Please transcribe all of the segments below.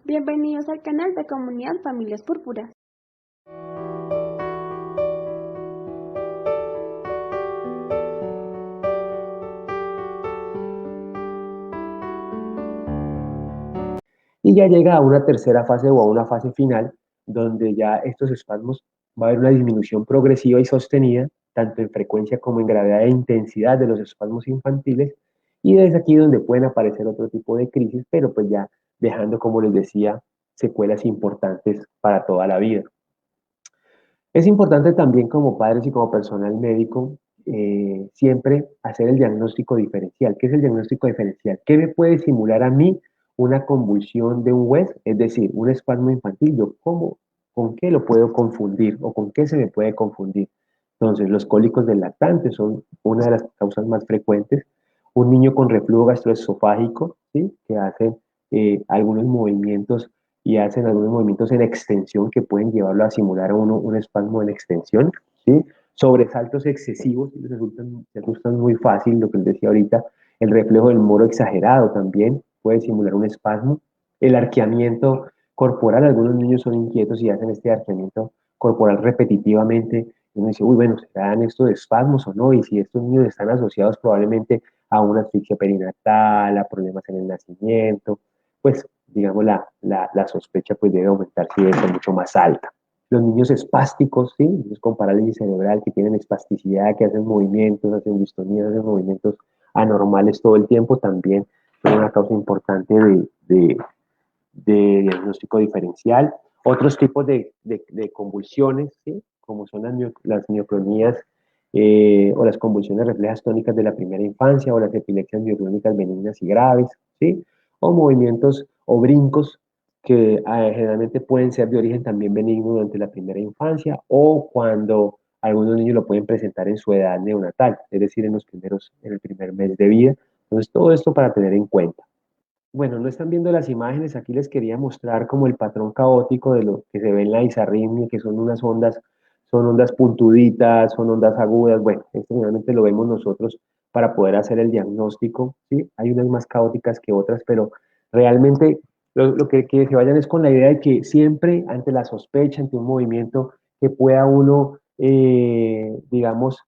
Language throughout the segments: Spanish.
Bienvenidos al canal de Comunidad Familias Púrpuras. Y ya llega a una tercera fase o a una fase final, donde ya estos espasmos va a haber una disminución progresiva y sostenida, tanto en frecuencia como en gravedad e intensidad de los espasmos infantiles, y es aquí donde pueden aparecer otro tipo de crisis, pero pues ya dejando, como les decía, secuelas importantes para toda la vida. Es importante también como padres y como personal médico siempre hacer el diagnóstico diferencial. ¿Qué es el diagnóstico diferencial? ¿Qué me puede simular a mí una convulsión de un WES? Es decir, un espasmo infantil. Yo, ¿cómo, con qué lo puedo confundir o con qué se me puede confundir? Entonces, los cólicos del lactante son una de las causas más frecuentes. Un niño con reflujo gastroesofágico, ¿sí? Que hace algunos movimientos y hacen algunos movimientos en extensión que pueden llevarlo a simular a uno un espasmo en extensión, ¿sí? Sobresaltos excesivos, resultan muy fácil, lo que les decía ahorita, el reflejo del moro exagerado también puede simular un espasmo, el arqueamiento corporal, algunos niños son inquietos y hacen este arqueamiento corporal repetitivamente, y uno dice, uy, bueno, ¿serán estos espasmos o no? Y si estos niños están asociados probablemente a una asfixia perinatal, a problemas en el nacimiento, pues digamos, la sospecha pues debe aumentar si debe ser mucho más alta. Los niños espásticos, ¿sí? Niños con parálisis cerebral que tienen espasticidad, que hacen movimientos, hacen distonías, hacen movimientos anormales todo el tiempo, también es una causa importante de diagnóstico diferencial. Otros tipos de convulsiones, ¿sí? Como son las mioclonías o las convulsiones reflejas tónicas de la primera infancia o las epilepsias mioclónicas benignas y graves, ¿sí? O movimientos o brincos que generalmente pueden ser de origen también benigno durante la primera infancia o cuando algunos niños lo pueden presentar en su edad neonatal, es decir, en el primer mes de vida. Entonces, todo esto para tener en cuenta. Bueno, no están viendo las imágenes, aquí les quería mostrar como el patrón caótico de lo que se ve en la disarritmia, que son ondas puntuditas, son ondas agudas. Bueno, esto generalmente lo vemos nosotros para poder hacer el diagnóstico, ¿sí? Hay unas más caóticas que otras, pero realmente lo que se vayan es con la idea de que siempre ante la sospecha, ante un movimiento que pueda uno, digamos,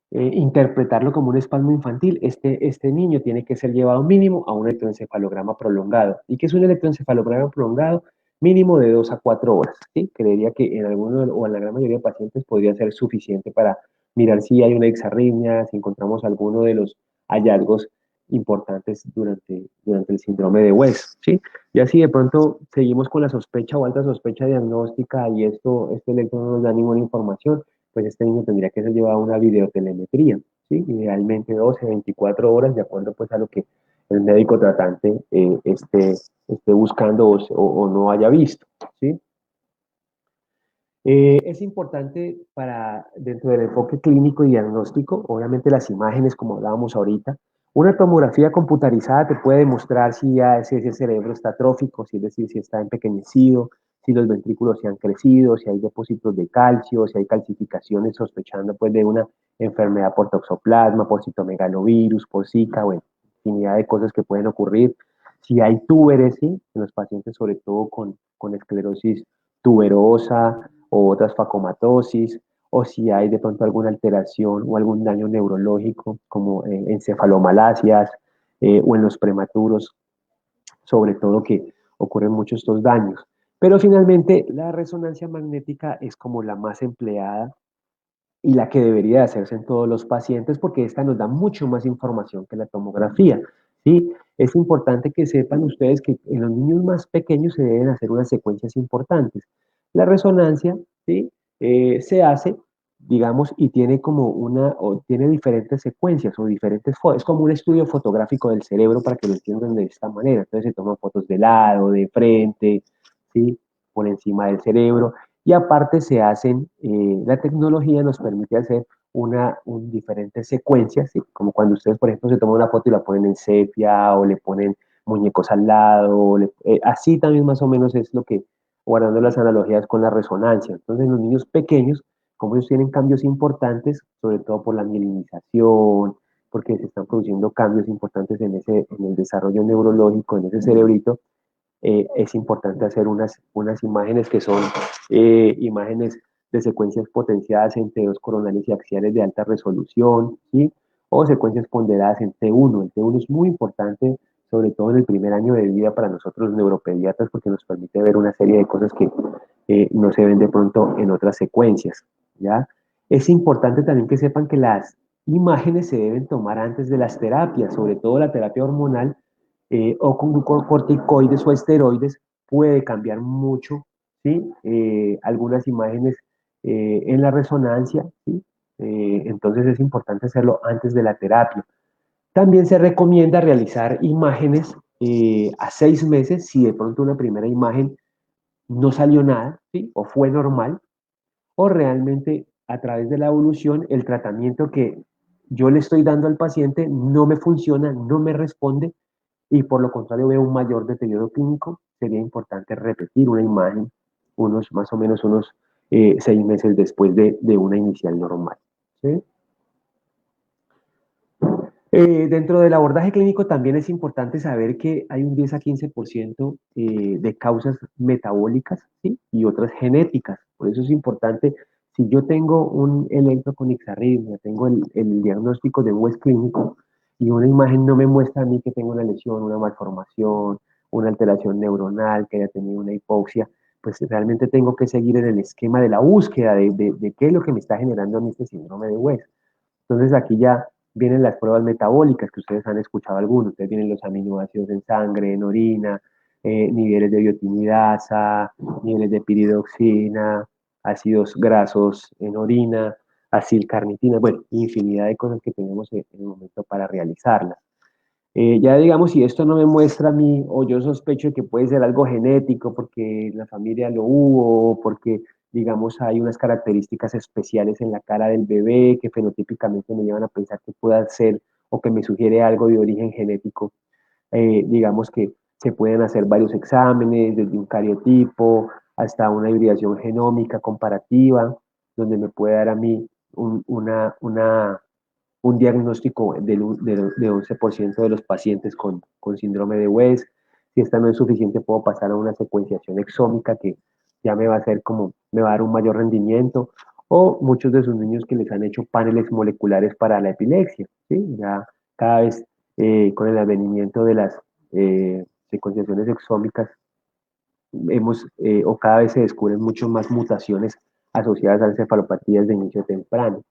interpretarlo como un espasmo infantil, este niño tiene que ser llevado mínimo a un electroencefalograma prolongado. ¿Y qué es un electroencefalograma prolongado? Mínimo de 2 a 4 horas. ¿Sí? Creería que en alguno o en la gran mayoría de pacientes podría ser suficiente para mirar si hay una exarritmia, si encontramos alguno de los hallazgos importantes durante el síndrome de West. ¿Sí? Y así de pronto seguimos con la sospecha o alta sospecha diagnóstica y este electro no nos da ninguna información, pues este niño tendría que ser llevado a una videotelemetría, ¿sí? Idealmente 12, 24 horas, de acuerdo pues a lo que el médico tratante esté buscando o no haya visto, ¿sí? Es importante dentro del enfoque clínico y diagnóstico, obviamente las imágenes, como hablábamos ahorita, una tomografía computarizada te puede demostrar si ese cerebro está atrófico, si es decir, si está empequeñecido, si los ventrículos se han crecido, si hay depósitos de calcio, si hay calcificaciones sospechando pues de una enfermedad por toxoplasma, por citomegalovirus, por Zika, bueno, infinidad de cosas que pueden ocurrir. Si hay túberes, ¿sí? En los pacientes sobre todo con esclerosis tuberosa, o otras facomatosis, o si hay de pronto alguna alteración o algún daño neurológico, como encefalomalasias o en los prematuros, sobre todo que ocurren muchos estos daños. Pero finalmente la resonancia magnética es como la más empleada y la que debería hacerse en todos los pacientes porque esta nos da mucho más información que la tomografía. ¿Sí? Es importante que sepan ustedes que en los niños más pequeños se deben hacer unas secuencias importantes. La resonancia, ¿sí? Se hace, digamos, y tiene o tiene diferentes secuencias o diferentes fotos. Es como un estudio fotográfico del cerebro para que lo entiendan de esta manera. Entonces se toman fotos de lado, de frente, ¿sí? Por encima del cerebro y aparte se hacen, la tecnología nos permite hacer diferentes secuencias, ¿sí? Como cuando ustedes, por ejemplo, se toman una foto y la ponen en sepia o le ponen muñecos al lado, así también más o menos es lo que, guardando las analogías con la resonancia. Entonces, los niños pequeños, como ellos tienen cambios importantes, sobre todo por la mielinización, porque se están produciendo cambios importantes en el desarrollo neurológico, en ese cerebrito, es importante hacer unas imágenes que son imágenes de secuencias potenciadas en T2 coronales y axiales de alta resolución, ¿sí? O secuencias ponderadas en T1. El T1 es muy importante, sobre todo en el primer año de vida para nosotros los neuropediatras, porque nos permite ver una serie de cosas que no se ven de pronto en otras secuencias, ¿ya? Es importante también que sepan que las imágenes se deben tomar antes de las terapias, sobre todo la terapia hormonal o con glucocorticoides o esteroides puede cambiar mucho, ¿sí? Algunas imágenes en la resonancia, ¿sí? Entonces es importante hacerlo antes de la terapia. También se recomienda realizar imágenes a 6 meses si de pronto una primera imagen no salió nada, ¿sí? O fue normal, o realmente a través de la evolución el tratamiento que yo le estoy dando al paciente no me funciona, no me responde y por lo contrario veo un mayor deterioro clínico, sería importante repetir una imagen más o menos unos 6 meses después de una inicial normal. ¿Sí? Dentro del abordaje clínico también es importante saber que hay un 10 a 15% de causas metabólicas, ¿sí? Y otras genéticas. Por eso es importante, si yo tengo un electro con ixarritmia, tengo el diagnóstico de West clínico y una imagen no me muestra a mí que tengo una lesión, una malformación, una alteración neuronal, que haya tenido una hipoxia, pues realmente tengo que seguir en el esquema de la búsqueda de qué es lo que me está generando a mí este síndrome de West. Entonces aquí ya vienen las pruebas metabólicas que ustedes han escuchado algunos, ustedes vienen los aminoácidos en sangre, en orina, niveles de biotinidasa, niveles de piridoxina, ácidos grasos en orina, acilcarnitina, bueno, infinidad de cosas que tenemos en el momento para realizarlas. Ya digamos, si esto no me muestra a mí, o yo sospecho que puede ser algo genético, porque la familia lo hubo, o porque, digamos, hay unas características especiales en la cara del bebé que fenotípicamente me llevan a pensar que pueda ser o que me sugiere algo de origen genético, digamos que se pueden hacer varios exámenes, desde un cariotipo hasta una hibridación genómica comparativa, donde me puede dar a mí un diagnóstico de 11% de los pacientes con síndrome de West. Si esta no es suficiente, puedo pasar a una secuenciación exómica que ya me va a hacer como, me va a dar un mayor rendimiento. O muchos de sus niños que les han hecho paneles moleculares para la epilepsia, ¿sí? Ya cada vez con el advenimiento de las secuenciaciones exómicas, o cada vez se descubren mucho más mutaciones asociadas a encefalopatías de inicio temprano,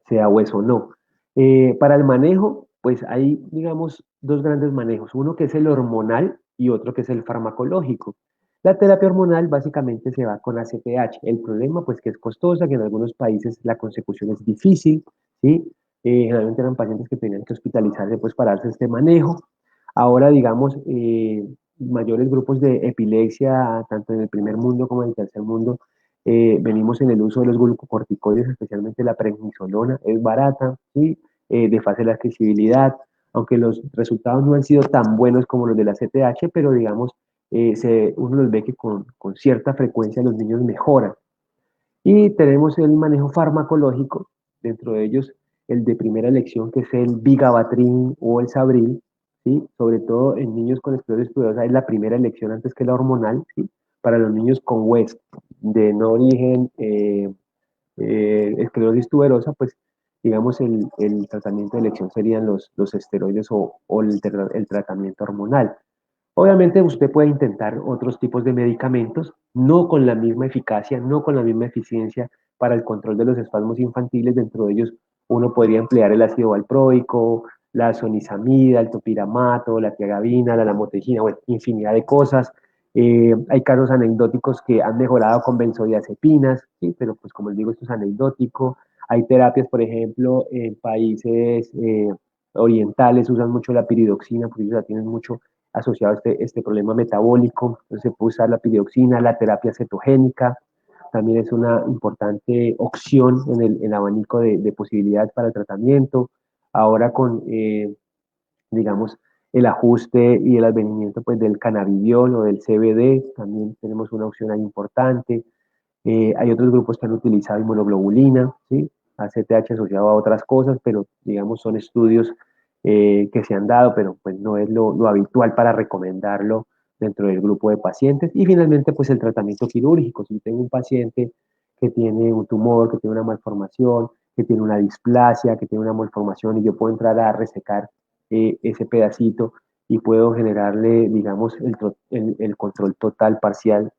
sea hueso o no. Para el manejo, pues hay, digamos, dos grandes manejos, uno que es el hormonal y otro que es el farmacológico. La terapia hormonal básicamente se va con ACTH. El problema, pues, que es costosa, que en algunos países la consecución es difícil, ¿sí? Generalmente eran pacientes que tenían que hospitalizarse, pues, para darse este manejo. Ahora, digamos, mayores grupos de epilepsia, tanto en el primer mundo como en el tercer mundo, venimos en el uso de los glucocorticoides, especialmente la prednisolona, es barata, ¿sí? De fácil accesibilidad, aunque los resultados no han sido tan buenos como los de la CTH, pero digamos, uno los ve que con cierta frecuencia los niños mejoran. Y tenemos el manejo farmacológico, dentro de ellos el de primera elección, que es el vigabatrin o el sabril, ¿sí? Sobre todo en niños con esclerosis tuberosa es la primera elección antes que la hormonal, ¿sí? Para los niños con West de no origen esclerosis tuberosa, pues digamos el tratamiento de elección serían los esteroides o el tratamiento hormonal. Obviamente usted puede intentar otros tipos de medicamentos, no con la misma eficacia, no con la misma eficiencia para el control de los espasmos infantiles. Dentro de ellos uno podría emplear el ácido valproico, la sonizamida, el topiramato, la tiagabina, la lamotrigina, bueno, infinidad de cosas. Hay casos anecdóticos que han mejorado con benzodiazepinas, ¿sí? Pero pues como les digo, esto es anecdótico. Hay terapias, por ejemplo, en países orientales usan mucho la piridoxina, porque ellos la tienen mucho asociado a este problema metabólico. Entonces se puede usar la piridoxina, la terapia cetogénica, también es una importante opción en el abanico de posibilidades para el tratamiento. Ahora con, digamos, el ajuste y el advenimiento pues, del cannabidiol o del CBD, también tenemos una opción ahí importante. Hay otros grupos que han utilizado inmunoglobulina, ¿sí? ACTH asociado a otras cosas, pero digamos son estudios que se han dado, pero pues no es lo habitual para recomendarlo dentro del grupo de pacientes. Y finalmente, pues el tratamiento quirúrgico. Si tengo un paciente que tiene un tumor, que tiene una malformación, que tiene una displasia, que tiene una malformación y yo puedo entrar a resecar ese pedacito y puedo generarle, digamos, el control total parcial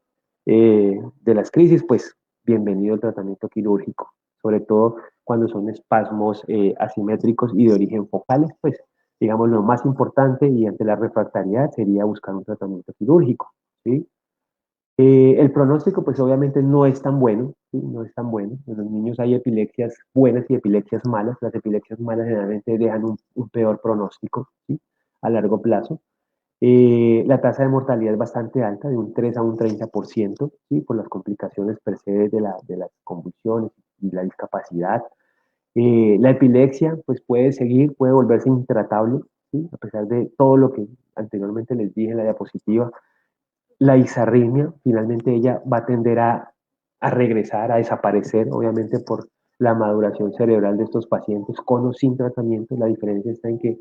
de las crisis, pues bienvenido al tratamiento quirúrgico, sobre todo cuando son espasmos asimétricos y de origen focales, pues digamos lo más importante y ante la refractariedad sería buscar un tratamiento quirúrgico, ¿sí? El pronóstico, pues obviamente no es tan bueno, ¿sí? No es tan bueno. En los niños hay epilepsias buenas y epilepsias malas. Las epilepsias malas generalmente dejan un peor pronóstico, ¿sí? A largo plazo. La tasa de mortalidad es bastante alta, de un 3 a un 30%, ¿sí? Por las complicaciones per se de las convulsiones y la discapacidad. La epilepsia, pues puede seguir, puede volverse intratable, ¿sí? A pesar de todo lo que anteriormente les dije en la diapositiva. La isarritmia, finalmente ella va a tender a regresar, a desaparecer, obviamente por la maduración cerebral de estos pacientes con o sin tratamiento. La diferencia está en que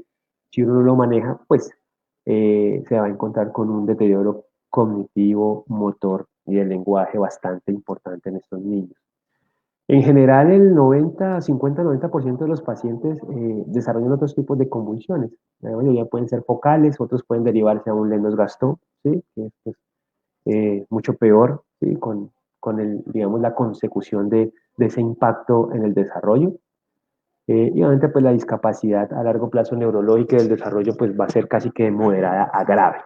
si uno no lo maneja, pues se va a encontrar con un deterioro cognitivo, motor y del lenguaje bastante importante en estos niños. En general, el 90, 50-90% de los pacientes desarrollan otros tipos de convulsiones. La mayoría pueden ser focales, otros pueden derivarse a un Lennox-Gastaut, ¿sí? Que es pues, mucho peor, ¿sí? Con el, digamos, la consecución de ese impacto en el desarrollo. Y obviamente pues la discapacidad a largo plazo neurológica del desarrollo pues va a ser casi que de moderada a grave.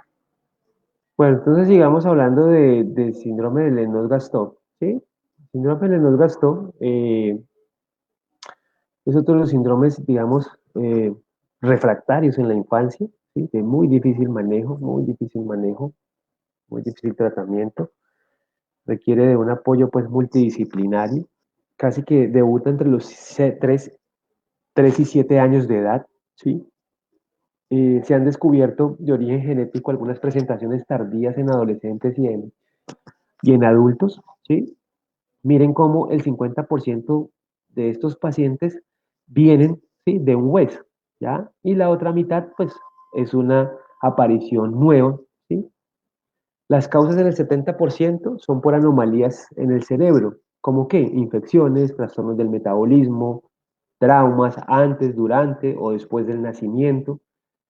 Bueno, entonces sigamos hablando de síndrome de Lennox-Gastaut, ¿sí? Síndrome de Lennox-Gastaut es otro de los síndromes, digamos, refractarios en la infancia, ¿sí? De muy difícil manejo, muy difícil tratamiento. Requiere de un apoyo pues multidisciplinario, casi que debuta entre los 3 y 7 años de edad, ¿sí? Se han descubierto de origen genético algunas presentaciones tardías en adolescentes y en adultos, ¿sí? Miren cómo el 50% de estos pacientes vienen, ¿sí? De un hueso, ¿ya? Y la otra mitad, pues, es una aparición nueva, ¿sí? Las causas del 70% son por anomalías en el cerebro, como que infecciones, trastornos del metabolismo, traumas antes, durante o después del nacimiento,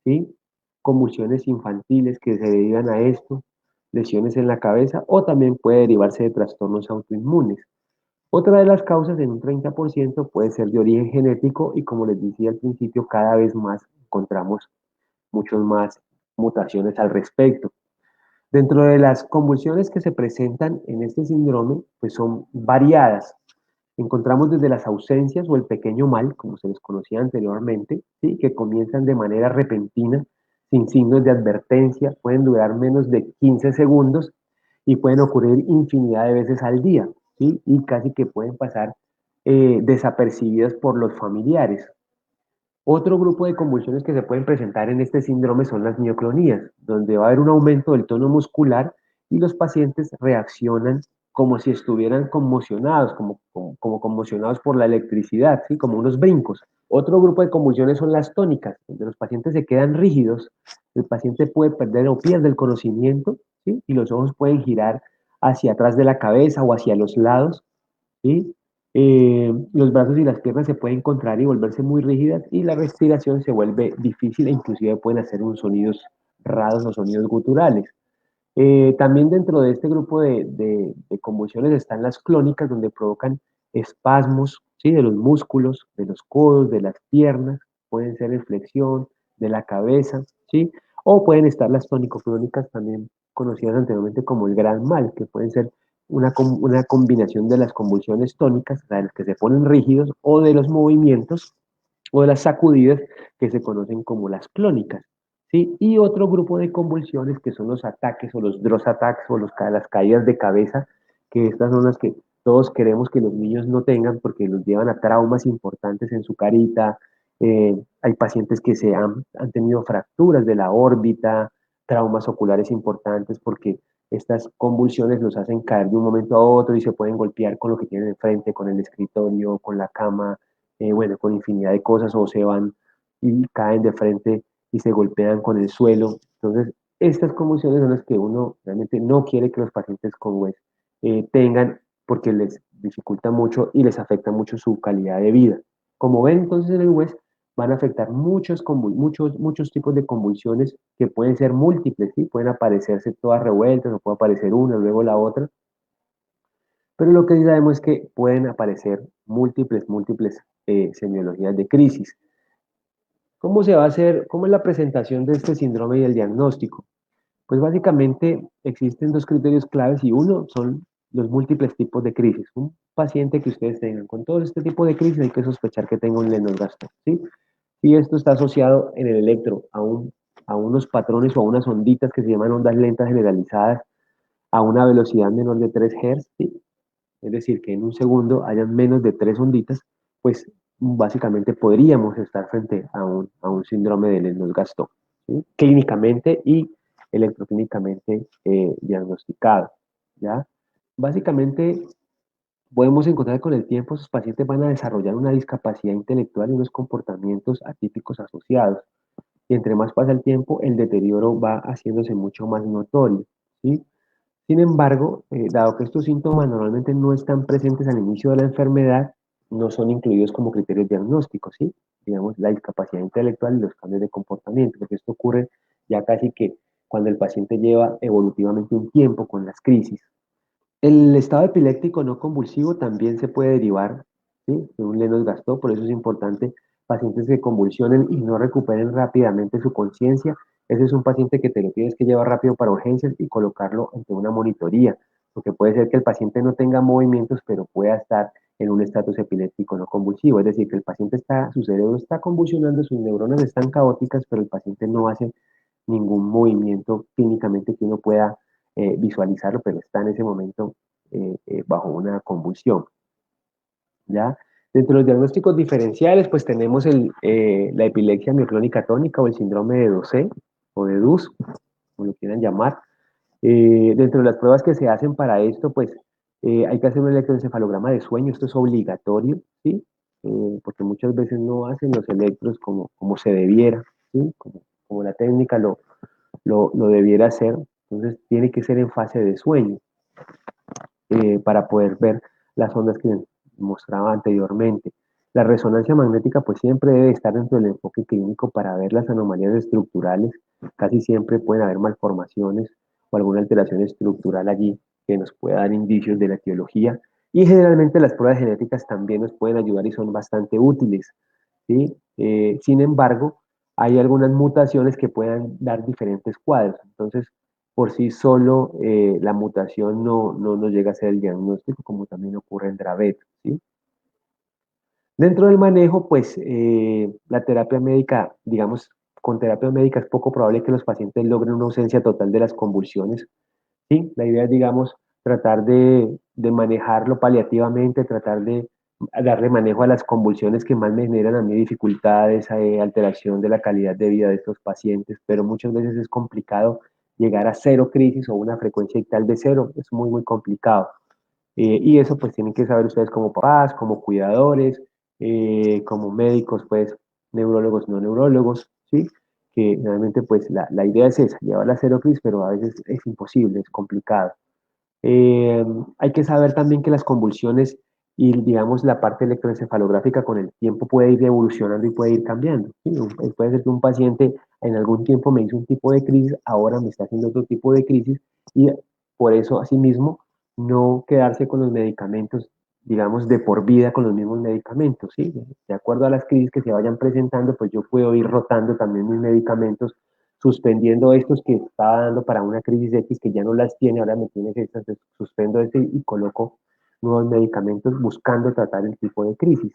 ¿sí? Convulsiones infantiles que se derivan a esto, lesiones en la cabeza o también puede derivarse de trastornos autoinmunes. Otra de las causas en un 30% puede ser de origen genético y como les decía al principio, cada vez más encontramos muchas más mutaciones al respecto. Dentro de las convulsiones que se presentan en este síndrome, pues son variadas. Encontramos desde las ausencias o el pequeño mal, como se les conocía anteriormente, ¿sí? Que comienzan de manera repentina, sin signos de advertencia, pueden durar menos de 15 segundos y pueden ocurrir infinidad de veces al día, ¿sí? Y casi que pueden pasar desapercibidas por los familiares. Otro grupo de convulsiones que se pueden presentar en este síndrome son las mioclonías, donde va a haber un aumento del tono muscular y los pacientes reaccionan como si estuvieran conmocionados, como conmocionados por la electricidad, ¿sí? Como unos brincos. Otro grupo de convulsiones son las tónicas, donde los pacientes se quedan rígidos, el paciente puede perder o pierde el conocimiento, ¿sí? Y los ojos pueden girar hacia atrás de la cabeza o hacia los lados, ¿sí? Los brazos y las piernas se pueden contraer y volverse muy rígidas y la respiración se vuelve difícil e inclusive pueden hacer unos sonidos raros o sonidos guturales. También dentro de este grupo de convulsiones están las clónicas, donde provocan espasmos, ¿sí? De los músculos, de los codos, de las piernas, pueden ser en flexión, de la cabeza, ¿sí? O pueden estar las tónico-clónicas, también conocidas anteriormente como el gran mal, que pueden ser una combinación de las convulsiones tónicas, las que se ponen rígidos, o de los movimientos o de las sacudidas que se conocen como las clónicas. ¿Sí? Y otro grupo de convulsiones que son los ataques o los dross attacks o las caídas de cabeza, que estas son las que todos queremos que los niños no tengan porque los llevan a traumas importantes en su carita. Hay pacientes que han tenido fracturas de la órbita, traumas oculares importantes porque estas convulsiones los hacen caer de un momento a otro y se pueden golpear con lo que tienen enfrente, con el escritorio, con la cama, bueno, con infinidad de cosas o se van y caen de frente y se golpean con el suelo. Entonces, estas convulsiones son las que uno realmente no quiere que los pacientes con WES tengan porque les dificulta mucho y les afecta mucho su calidad de vida. Como ven entonces en el WES van a afectar muchos tipos de convulsiones que pueden ser múltiples, ¿sí? Pueden aparecerse todas revueltas o puede aparecer una, luego la otra, pero lo que sí sabemos es que pueden aparecer múltiples semiologías de crisis. ¿Cómo se va a hacer? ¿Cómo es la presentación de este síndrome y el diagnóstico? Pues básicamente existen dos criterios claves y uno son los múltiples tipos de crisis. Un paciente que ustedes tengan con todo este tipo de crisis hay que sospechar que tenga un Lennox-Gastaut, ¿sí? Y esto está asociado en el electro a unos patrones o a unas onditas que se llaman ondas lentas generalizadas a una velocidad menor de 3 Hz, ¿sí? Es decir, que en un segundo hayan menos de 3 onditas, pues básicamente podríamos estar frente a un síndrome de Lennox-Gastaut, ¿sí? Clínicamente y electroclínicamente diagnosticado, ¿ya? Básicamente podemos encontrar que con el tiempo sus pacientes van a desarrollar una discapacidad intelectual y unos comportamientos atípicos asociados. Y entre más pasa el tiempo, el deterioro va haciéndose mucho más notorio, ¿sí? Sin embargo, dado que estos síntomas normalmente no están presentes al inicio de la enfermedad, no son incluidos como criterios diagnósticos, ¿sí? Digamos, la discapacidad intelectual y los cambios de comportamiento, porque esto ocurre ya casi que cuando el paciente lleva evolutivamente un tiempo con las crisis. El estado epiléptico no convulsivo también se puede derivar, ¿sí? De un Lennox-Gastaut, por eso es importante pacientes que convulsionen y no recuperen rápidamente su conciencia. Ese es un paciente que te lo tienes que llevar rápido para urgencias y colocarlo ante una monitoría, porque puede ser que el paciente no tenga movimientos, pero pueda estar en un estatus epiléptico no convulsivo, es decir, que el paciente está, su cerebro está convulsionando, sus neuronas están caóticas, pero el paciente no hace ningún movimiento clínicamente que uno pueda visualizarlo, pero está en ese momento bajo una convulsión, ¿ya? Dentro de los diagnósticos diferenciales, pues tenemos la epilepsia mioclónica tónica o el síndrome de Dosé o de Dus, como lo quieran llamar. Dentro de las pruebas que se hacen para esto, pues hay que hacer un electroencefalograma de sueño, esto es obligatorio, ¿sí? Porque muchas veces no hacen los electros como se debiera, ¿sí? Como la técnica lo debiera hacer, entonces tiene que ser en fase de sueño para poder ver las ondas que mostraba anteriormente. La resonancia magnética pues siempre debe estar dentro del enfoque clínico para ver las anomalías estructurales. Casi siempre pueden haber malformaciones o alguna alteración estructural allí que nos pueda dar indicios de la etiología. Y generalmente las pruebas genéticas también nos pueden ayudar y son bastante útiles, ¿sí? Sin embargo, hay algunas mutaciones que puedan dar diferentes cuadros. Entonces, por sí solo la mutación no nos llega a ser el diagnóstico, como también ocurre en Dravet, ¿sí? Dentro del manejo, pues la terapia médica, digamos, con terapia médica es poco probable que los pacientes logren una ausencia total de las convulsiones, ¿sí? La idea es, digamos, tratar de manejarlo paliativamente, tratar de darle manejo a las convulsiones que más me generan a mí dificultades, alteración de la calidad de vida de estos pacientes, pero muchas veces es complicado llegar a cero crisis o una frecuencia ictal de cero, es muy complicado. Y eso pues tienen que saber ustedes como papás, como cuidadores, como médicos, pues neurólogos, no neurólogos, ¿sí? Que realmente pues la idea es esa, llevar a cero crisis, pero a veces es imposible, es complicado. Eh, Hay que saber también que las convulsiones y, digamos, la parte electroencefalográfica con el tiempo puede ir evolucionando y puede ir cambiando, ¿sí? Puede ser que un paciente en algún tiempo me hizo un tipo de crisis, ahora me está haciendo otro tipo de crisis y por eso, asimismo, no quedarse con los medicamentos, digamos, de por vida con los mismos medicamentos, ¿sí? De acuerdo a las crisis que se vayan presentando, pues yo puedo ir rotando también mis medicamentos suspendiendo estos que estaba dando para una crisis X que ya no las tiene, ahora me tiene que estas, suspendo este y coloco nuevos medicamentos buscando tratar el tipo de crisis.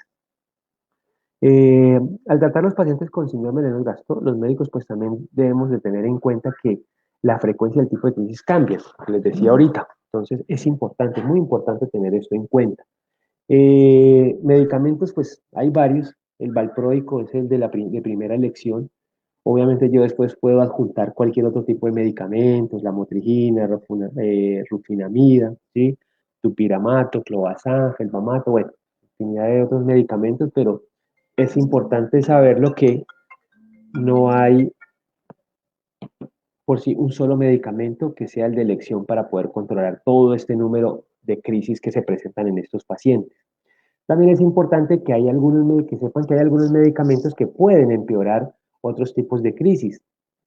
Al tratar los pacientes con síndrome de Lennox-Gastaut, los médicos pues también debemos de tener en cuenta que la frecuencia del tipo de crisis cambia, como les decía ahorita. Entonces es importante, es muy importante tener esto en cuenta. Medicamentos, pues hay varios. El valproico es el de primera elección. Obviamente yo después puedo adjuntar cualquier otro tipo de medicamentos, la motrigina, rufinamida, ¿sí? Tupiramato, clobazam, felbamato, bueno, infinidad de otros medicamentos, pero es importante saber lo que no hay por sí un solo medicamento que sea el de elección para poder controlar todo este número de crisis que se presentan en estos pacientes. También es importante que, que sepan que hay algunos medicamentos que pueden empeorar otros tipos de crisis,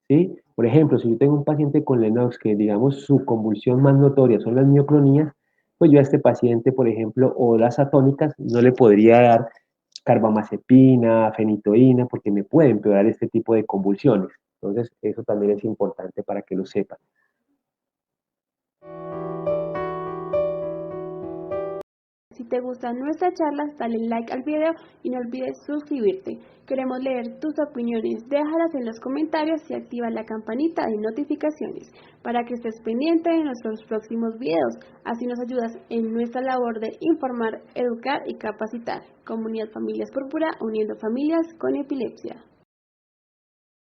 ¿sí? Por ejemplo, si yo tengo un paciente con Lennox que, digamos, su convulsión más notoria son las mioclonías, pues yo a este paciente, por ejemplo, o las atónicas, no le podría dar carbamazepina, fenitoína, porque me puede empeorar este tipo de convulsiones. Entonces, eso también es importante para que lo sepan. Si te gustan nuestras charlas, dale like al video y no olvides suscribirte. Queremos leer tus opiniones, déjalas en los comentarios y activa la campanita de notificaciones para que estés pendiente de nuestros próximos videos. Así nos ayudas en nuestra labor de informar, educar y capacitar. Comunidad Familias Púrpura, uniendo familias con epilepsia.